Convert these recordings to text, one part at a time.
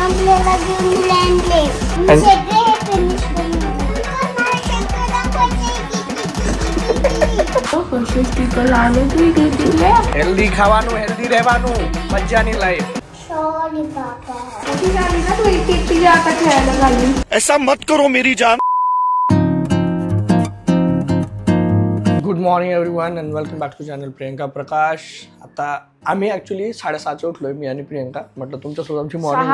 आपल्याला घेऊन आणले सगळे हे फिनिश हेल्दी खावानू हेल्दी રહેવાનું મજાની લાઈફ सॉरी पापा ऐसा मत करो मेरी जान good morning everyone and welcome back to channel Priyanka Prakash. आता आम्ही ऍक्च्युली 7:30 उठलोय मी आणि प्रियंका. म्हटलं तुमच्यासोबत आमची मॉर्निंग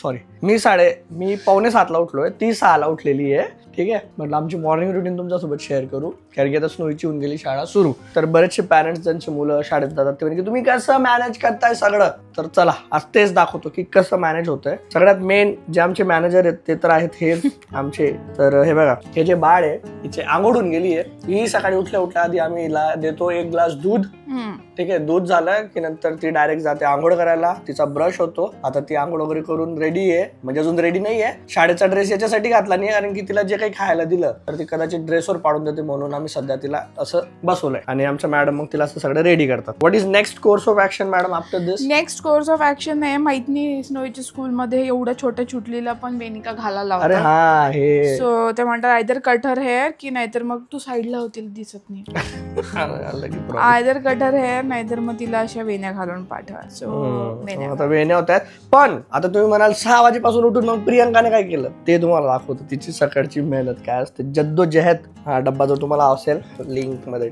सॉरी मी 6:45 उठलोय, ती 6 उठलेली आहे. ठीक आहे, म्हटलं आमची मॉर्निंग रुटीन तुमच्यासोबत शेअर करू कारण की आता स्नोईची होऊन गेली शाळा सुरू. तर बरेचसे पॅरेंट्स ज्यांची मुलं शाळेत जातात ते म्हणजे तुम्ही कसं मॅनेज करताय सगळं. तर चला आज तेच दाखवतो की कसं मॅनेज होतंय. सगळ्यात मेन जे आमचे मॅनेजर आहेत ते तर आहेत हे आमचे. तर हे बघा, हे जे बाळ आहे हिचे आंघोळून गेली आहे. ही सकाळी उठल्या उठल्या आधी आम्ही हिला देतो 1 ग्लास दूध. ठीक आहे, दूध झालं की नंतर ती डायरेक्ट जाते आंघोळ करायला. तिचा ब्रश होतो. आता ती आंघोळ वगैरे करून रेडी आहे, म्हणजे अजून रेडी नाहीये. शाळेचा ड्रेस याच्यासाठी घातला नाही कारण की तिला जे काही खायला दिलं तर ती कदाचित ड्रेसवर पाडून देते, म्हणून आम्ही सध्या तिला असं बसवलंय. आणि आमच्या मॅडम मग तिला असं सगळं रेडी करतात. What is next course of action madam after this? Next course of action आहे माहित नाही. स्नोईच्या स्कूल मध्ये एवढ्या छोट्या चुटलीला पण वेनिका घालायला अरे हा हे सो ते म्हणतात आयदर कट हर हेअर की नाहीतर मग तू साईडला होतील दिसत नाही. आयदर कट हर हेअर नाहीतर मग तिला अशा वेण्या घालून पाठवा. सो आता वेण्या होत आहेत. पण आता तुम्ही म्हणाल 6 वाजेपासून उठून मग प्रियंकाने काय केलं ते तुम्हाला दाखवतो. तिची सकाळची मेहनत काय असते, जद्दोजहद. हा डब्बा जर तुम्हाला असेल लिंक मध्ये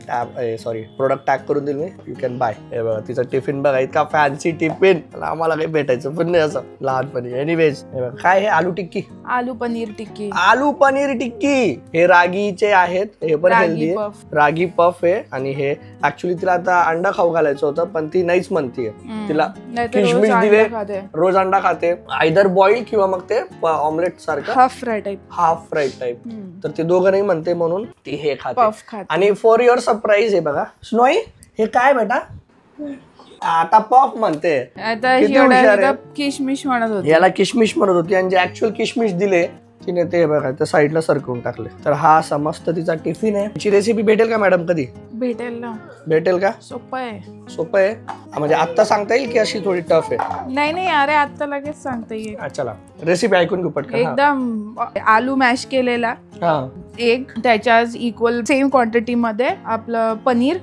प्रोडक्ट टॅग करून देईल मी, यू कॅन बाय. हे बघा तिचा टिफिन बघा, इतका फॅन्सी टिफिन. आम्हाला काही भेटायचं पण नाही असं लहानपणी. एनिवेज हे बघा काय, हे आलू टिक्की, आलू पनीर टिक्की, आलू पनीर टिक्की. हे रागीचे आहेत, हे पण हेल्दी आहे. रागी पफ आहे. आणि हे ऍक्च्युली तिला आता अंडा खाऊ घालायचं होतं पण ती नाहीच म्हणतीये. तिला किशमिश दिले, रोज अंडा खाते, आयदर बॉईल किंवा मग ते ऑमलेट सारखं हाफ फ्राय टाइप. तर ते दोघं नाही म्हणते म्हणून ती हे खाते. आणि फॉर युअर सरप्राईज हे बघा स्नोई, हे काय बेटा आता पफ म्हणते. किशमिश म्हणत होती, याला किशमिश म्हणत होती. आणि जे ऍक्च्युअल किशमिश दिले तिने ते बघा त्या साईडला सरकवून टाकले. तर हा असा मस्त तिचा टिफिन आहे. तिची रेसिपी भेटेल का मॅडम कधी? भेटेल का? सोपं आहे म्हणजे आता सांगता येईल की अशी थोडी टफ आहे? नाही अरे आता लगेच सांगता येईल. चला रेसिपी ऐकून घेऊ पटकन. एकदम आलू मॅश केलेला एक, त्याच्याच इक्वल सेम क्वांटिटी मध्ये आपलं पनीर.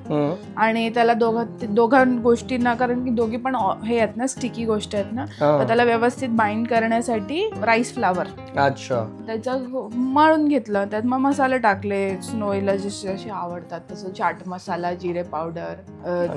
आणि त्याला दोघा गोष्टींना, कारण की दोघी पण हे आहेत ना स्टिकी गोष्ट आहेत ना, तर त्याला व्यवस्थित बाइंड करण्यासाठी राईस फ्लावर. अच्छा, त्याचं मळून घेतलं. त्यात मग मसाले टाकले स्नोईला जसे आवडतात तसं. चाट मसाला, जिरे पावडर,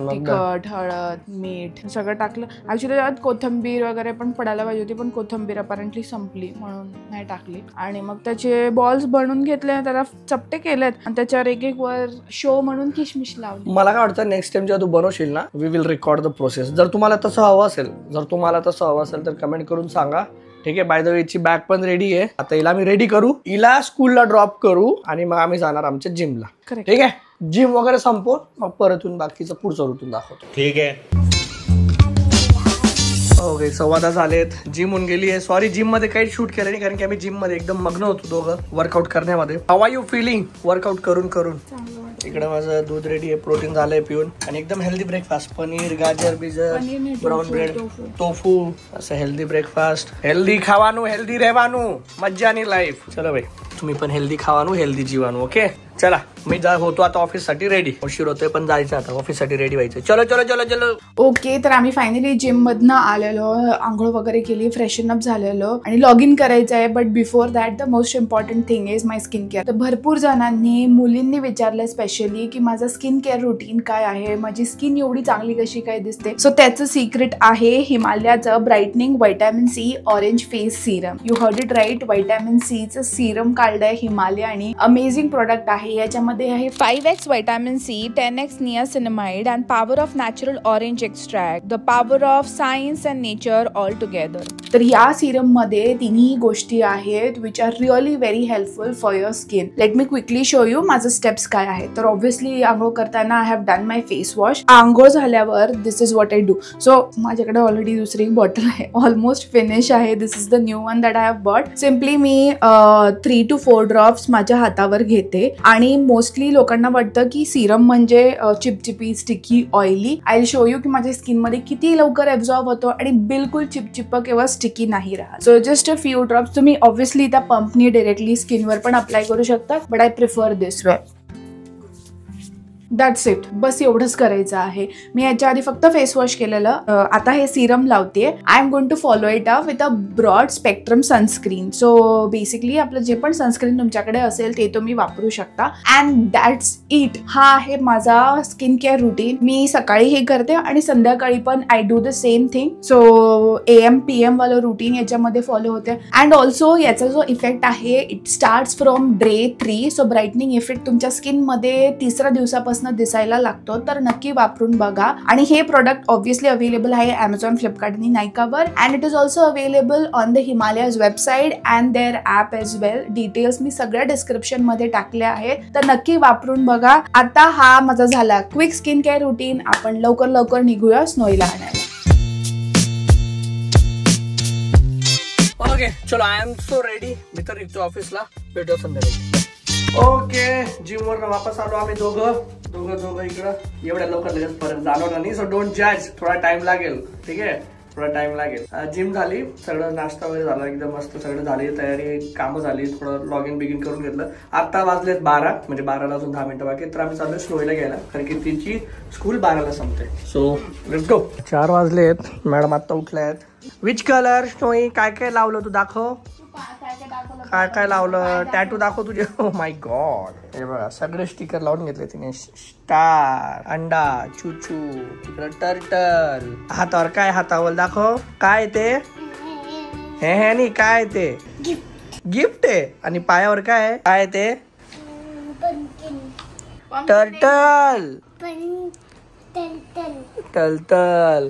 तिखट, हळद, मीठ सगळं टाकलं. ऍक्च्युली त्यात कोथिंबीर वगैरे पण पडायला पाहिजे होती पण कोथिंबीर अपॅरेंटली संपली म्हणून नाही टाकली. आणि मग त्याचे बॉल्स बनवून घेतले, त्याला चपटे केलेत आणि त्याच्यावर एक वर शो म्हणून किशमिश लावली. मला काय वाटतं नेक्स्ट टाइम जेव्हा तू बनवशील ना, we will record the process. जर तुम्हाला तसं हवं असेल तर कमेंट करून सांगा. ठीक आहे, बाय द वे हिची बॅग पण रेडी आहे. आता हिला आम्ही रेडी करू, हिला स्कूलला ड्रॉप करू आणि मग आम्ही जाणार आमच्या जिमला. ठीक आहे, जिम वगैरे संपवून मग परत येऊन बाकीचं पुढचं रुटीन दाखवतो. ठीक आहे. ओके, 1:15 झालेत. जिम होऊन गेली आहे. सॉरी जिम मध्ये काही शूट केलं नाही कारण की आम्ही जिम मध्ये एकदम मग्न होतो दोघं वर्कआउट करण्यामध्ये. How are you feeling workout करून? इकडे माझं दूध रेडी आहे, प्रोटीन झालंय पिऊन. आणि एकदम हेल्दी ब्रेकफास्ट, पनीर, गाजर, बिजर, ब्राउन ब्रेड, टोफू, असं हेल्दी ब्रेकफास्ट. हेल्दी खावानू हेल्दी રહેવાનું मज्जानी लाईफ. चलो भाई, तुम्ही पण हेल्दी खावानू हेल्दी जीवानू. ओके चला, मी होतो आता ऑफिस साठी रेडी. उशीर होतोय पण जायचं आता ऑफिस साठी रेडी व्हायचं. चलो. ओके, तर आम्ही फायनली जिम मधनं आलेलो, आंघोळ वगैरे केली, फ्रेशन अप झालेलो आणि लॉग इन करायचं आहे. But before that the most important thing is my skin care. तर भरपूर जणांनी, मुलींनी विचारलंय स्पेशली की माझं स्किन केअर रुटीन काय आहे, माझी स्किन एवढी चांगली कशी काय दिसते. सो त्याचं सिक्रेट आहे हिमालयाचं brightening vitamin C orange face serum. You heard it right, vitamin C चं सिरम काढलंय हिमालय आणि अमेझिंग प्रोडक्ट आहे. याच्यामध्ये आहे 5x vitamin C, 10x niacinamide and power of natural orange extract, the power of science and nature all together. तर या serum मध्ये तिन्ही गोष्टी आहेत which are really very helpful for your skin. Let me quickly show you माझं steps काय आहेत. तर ऑब्व्हियसली आंघोळ करताना I have done my face wash. आंघोळ झाल्यावर this is what I do. So माझ्याकडे ऑलरेडी दुसरी बॉटल आहे, ऑलमोस्ट फिनिश आहे. This is the new one that I have bought. Simply मी 3 to 4 ड्रॉप्स माझ्या हातावर घेते आणि आणि मोस्टली लोकांना वाटतं की सिरम म्हणजे चिपचिपी, sticky, oily. I will show you की माझ्या स्किनमध्ये किती लवकर ऍब्झॉर्ब होतो आणि बिलकुल चिपचिप किंवा स्टिकी नाही राहत. So just a few drops. तुम्ही ऑब्व्हियसली त्या पंपनी डायरेक्टली स्किनवर पण अप्लाय करू शकता, but I prefer this way. That's it. बस एवढंच करायचं आहे. मी याच्या आधी फक्त फेस वॉश केलेलं. आता हे सिरम लावते. I am going to follow it up with a broad spectrum sunscreen. So basically आपलं जे पण सनस्क्रीन तुमच्याकडे असेल ते तुम्ही वापरू शकता. And that's it. हा आहे माझा स्किन केअर रुटीन. मी सकाळी हे करते आणि संध्याकाळी पण I do the same thing. So AM PM वालं रुटीन याच्यामध्ये फॉलो होते. अँड ऑल्सो याचा जो इफेक्ट आहे it starts from day 3. So brightening effect तुमच्या स्किनमध्ये 3ऱ्या दिवसापासून दिसायला लागतो. तर नक्की वापरून बघा. आणि हे प्रोडक्ट ऑब्व्हियसली अवेलेबल आहे Amazon, फ्लिपकार्ट आणि नायकावर. And it is also available on the Himalaya's website and their app as well. Details मी सगळ्या डिस्क्रिप्शन मध्ये टाकले आहेत, तर नक्की वापरून बघा. आता हा माझा झाला क्विक स्किन केअर रुटीन. आपण लवकर लवकर निघूया स्नोईला आणायला. ओके चलो, आय एम सो रेडी. मी तर निघतो ऑफिसला. भेटू संध्याकाळी. ओके, जिम वर वापस आलो आम्ही दोघं इकडं. एवढ्या लवकर लगेच परत जाणवणार नाही. सो डोंट जज. थोडा टाइम लागेल. ठीक आहे, थोडा टाइम लागेल. जिम झाली, सगळं नाश्ता वगैरे झाला, एकदम मस्त सगळं झाली, तयारी, कामं झाली. थोडं लॉग इन बिगिन करून घेतलं. आता वाजलेत 12, म्हणजे 12ला अजून 10 मिनिटं बाकी. तर आम्ही चाललोय स्नोईला घ्यायला, कारण की तिची स्कूल 12ला संपते. So let's go. 4 वाजलेत. मॅडम आता उठल्यात. Which colour snowy? काय काय लावलं तू? दाखव. काय काय लावलं? टॅटू दाखव तुझे. Oh my God. हे बघा, सगळे स्टिकर लावून घेतले तिने. स्टार, अंडा, चूचू, तिकडे टर्टल. हातावर काय? हातावर दाखव. काय ते? हे नाही, काय ते? गिफ्ट आहे. आणि पायावर काय? काय ते? टर्टल. टर्टल.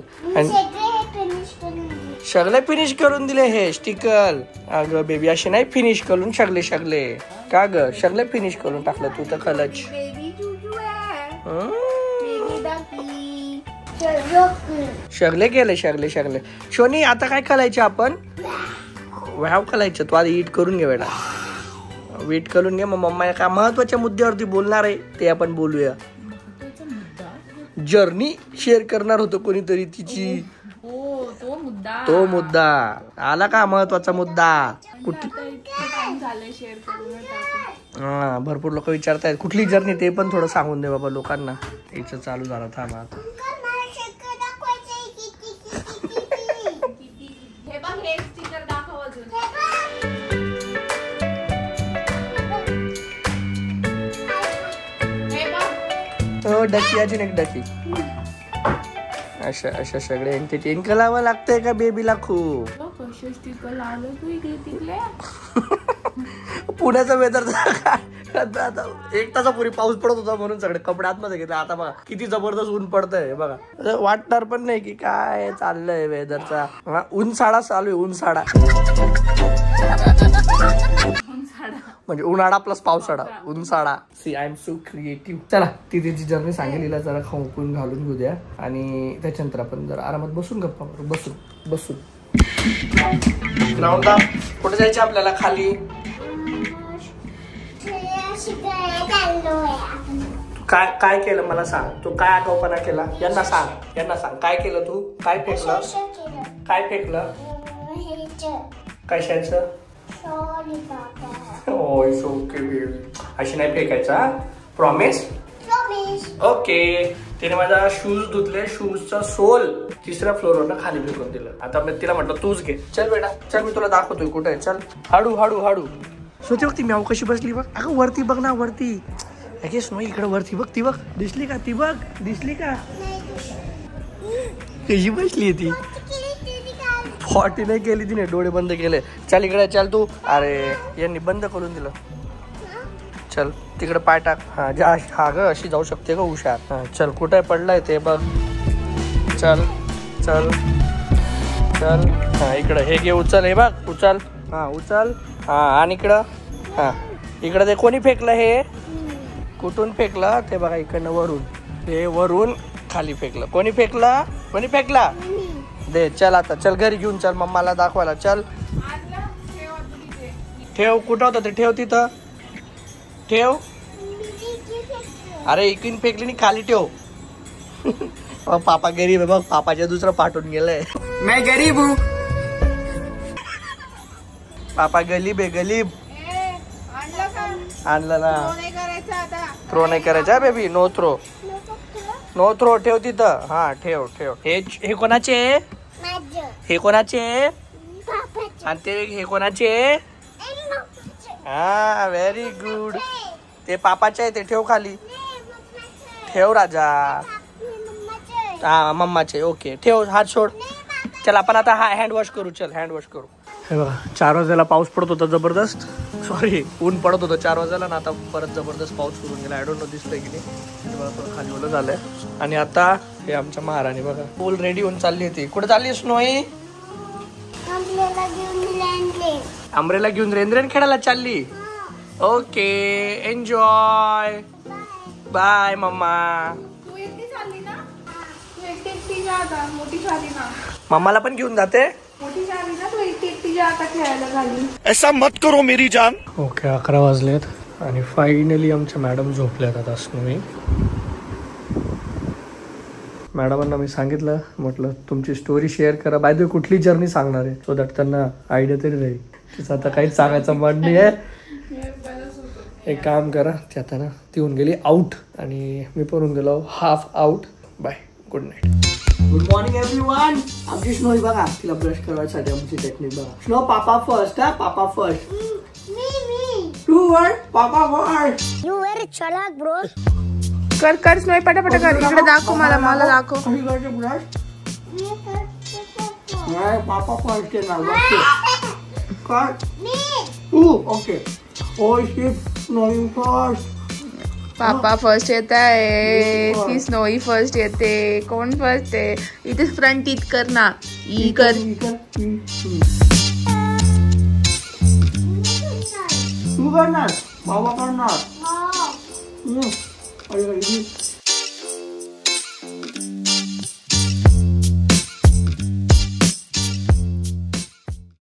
सगळे फिनिश करून दिले हे स्टिकर. अगं बेबी, असे नाही फिनिश करून सगळे का ग? सगळे फिनिश करून टाकलं तू तर. खलच सगळे केले. सगळे. शोनी, आता काय करायचे आपण? व्याव करायचं. तू आधी ईट करून घे बेटा. वेट करून घे. मग मम्मा एका महत्वाच्या मुद्द्यावरती बोलणार आहे, ते आपण बोलूया. जर्नी शेअर करणार होतो कोणीतरी तिची. तो मुद्दा आला का? महत्वाचा मुद्दा. हा, भरपूर लोक विचारतायत कुठली जर्नी, ते पण थोडं सांगून दे बाबा लोकांना. याचं चालू झालं. थांबा आता. डकी, अजून एक डकी. अशा सगळे एंटरटेन करावं लागतंय का बेबीला खूप. पुण्याचा वेदर आता 1 तासापूर्वी पाऊस पडत होता म्हणून सगळे कपडे आतमध्ये घेतले. आता बघा किती जबरदस्त ऊन पडतंय बघा. वाटणार पण नाही की काय चाललंय वेदरचा. उन्हाळा चालू आहे. उन्हाळा म्हणजे उन्हाळा प्लस पावसाळा. उन्हाळा. See I am so creative. चला, ती तिची जर्नी सांगेल. जरा खाऊन घालून घेऊ द्या आणि त्याच्यानंतर आपण जरा आरामात बसून गप्पा करू. बसून ग्राउंडला कुठे जायचं आपल्याला? खाली. काय केलं मला सांग. तू काय आगाऊपणा केला? यांना सांग काय केलं तू? काय फेकलं? कशाचं? It's okay baby. अशी नाही फेकायचा. प्रॉमिस? ओके. तिने माझा शूज धुतले. शूजचा सोल 3ऱ्या फ्लोअरवर खाली फेकून दिलं. आता मी तिला म्हटलं तूच घे. चल बेटा, चल, मी तुला दाखवतोय कुठे आहे. चल, हळू. स्वतः बघ ती म्याऊ कशी बसली बघ. अगं वरती बघ ना, वरती. अगे स्नो, इकडे वरती बघ. ती बघ, दिसली का? दिसली का? कशी बसली ती? फॉटी नाही केली तिने, डोळे बंद केले. चल इकडे, चल तू. अरे यांनी बंद करून दिलं. चल तिकडे पाय टाक. हा ग, अशी जाऊ शकते का हुशार? हा चल, कुठे पडलाय ते बघ. चल. हा इकडे हे घे, उचल. हे बघ, उचल. हा उचल. हा आणि इकडं. हा इकडं ते कोणी फेकलं? हे कुठून फेकलं ते बघा. इकडनं वरून. हे वरून खाली फेकलं. कोणी फेकला? दे. चल आता, चल घरी घेऊन चल मम्माला दाखवायला. चल ठेव. कुठं होतं ते? ठेव तिथं. ठेव. अरे इकडून फेकली आणि खाली ठेव. पापा गरीब आहे बघ, पापाच्या दुसरं पाठवून गेलंय. मैं गरीब हूँ. पापा गरीब आहे, गरीब. आणलं ना. थ्रो नाही करायचा baby. No throw, no throw. ठेव तिथं. हा ठेव ठेव. हे कोणाचे? हे कोणाचे? आणि ते हे कोणाचे? हा व्हेरी गुड. ते पापाचे आहे, ते ठेव खाली. ठेव राजा. हा मम्माचे. ओके ठेव. हात सोड. चल आपण आता हा हँड वॉश करू. चल हँड वॉश करू. हे बघा 4 वाजायला पाऊस पडत होता जबरदस्त. सॉरी ऊन पडत होतं 4 वाजायला ना. आता परत जबरदस्त पाऊस सुरू गेला. आय डोंट नो दिसतंय की नाही. बघा थोडं खाली ओलं झालंय. आणि आता हे आमच्या महाराणी बघा फुल रेडी होऊन चालली होती. कुठे चालली स्नोई? आंब्रेला घेऊन रेन खेळायला चालली. Okay enjoy. बाय मम्मा. मम्माला पण घेऊन जाते. ऐसा मत करो मेरी जान. ओके 11 वाजलेत आणि फायनली आमच्या मॅडम झोपल्यात आता. स्नोई मॅडमांना मी सांगितलं, म्हटलं तुमची स्टोरी शेअर करा. बाय द वे कुठली जर्नी सांगणार आहे, सो दॅट त्यांना आयडिया तरी राहील. तिचं आता काहीच सांगायचं मन नाही आहे. एक काम करा, ती आता ना ती होऊन गेली आउट आणि मी पण होऊन गेलो half out. Bye, good night. Good morning everyone. आमची स्नोई बघा, तिला ब्रश करायसाठी आमची टेक्निक बघा. स्नो पापा फर्स्ट. हा पापा फर्स्ट. टू वर्ड पापा फर्स्ट. यू व्हेरी चालाक ब्रो. कर कर स्नोई पटापट कर. इकडे दाखव मला, मला दाखव. ब्रश नाही पापा फर्स्ट आहे ना. Okay. Oh shit Snowy first. पापा फर्स्ट येत आहे की स्नोई फर्स्ट येते? कोण फर्स्ट आहे? इथे फ्रंट ईथ कर ना. ई कर. तू करणार, बाबा करणार.